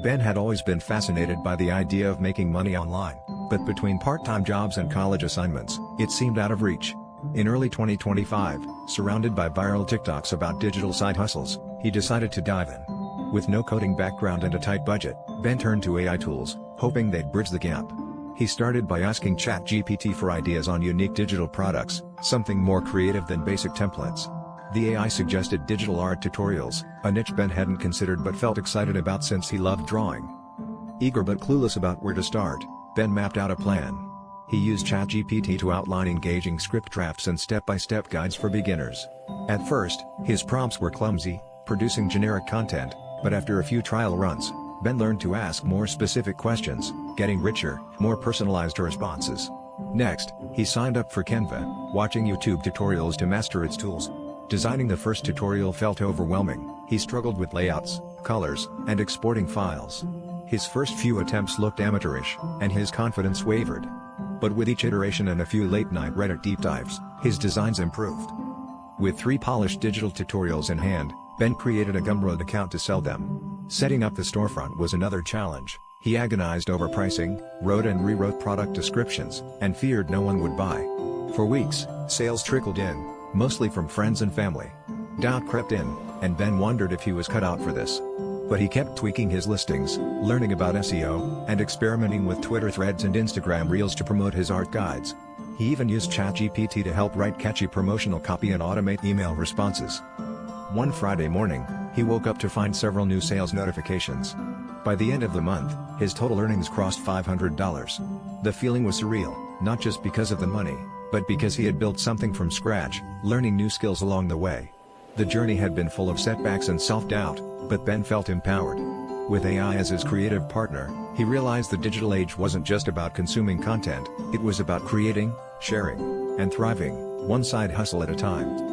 Ben had always been fascinated by the idea of making money online, but between part-time jobs and college assignments, it seemed out of reach. In early 2025, surrounded by viral TikToks about digital side hustles, he decided to dive in. With no coding background and a tight budget, Ben turned to AI tools, hoping they'd bridge the gap. He started by asking ChatGPT for ideas on unique digital products, something more creative than basic templates. The AI suggested digital art tutorials, a niche Ben hadn't considered but felt excited about since he loved drawing. Eager but clueless about where to start, Ben mapped out a plan. He used ChatGPT to outline engaging script drafts and step-by-step guides for beginners. At first, his prompts were clumsy, producing generic content, but after a few trial runs, Ben learned to ask more specific questions, getting richer, more personalized responses. Next, he signed up for Canva, watching YouTube tutorials to master its tools. Designing the first tutorial felt overwhelming. He struggled with layouts, colors, and exporting files. His first few attempts looked amateurish, and his confidence wavered. But with each iteration and a few late-night Reddit deep dives, his designs improved. With 3 polished digital tutorials in hand, Ben created a Gumroad account to sell them. Setting up the storefront was another challenge. He agonized over pricing, wrote and rewrote product descriptions, and feared no one would buy. For weeks, sales trickled in, mostly from friends and family. Doubt crept in, and Ben wondered if he was cut out for this. But he kept tweaking his listings, learning about SEO, and experimenting with Twitter threads and Instagram reels to promote his art guides. He even used ChatGPT to help write catchy promotional copy and automate email responses. One Friday morning, he woke up to find several new sales notifications. By the end of the month, his total earnings crossed $500. The feeling was surreal, not just because of the money, but because he had built something from scratch, learning new skills along the way. The journey had been full of setbacks and self-doubt, but Ben felt empowered. With AI as his creative partner, he realized the digital age wasn't just about consuming content, it was about creating, sharing, and thriving, one side hustle at a time.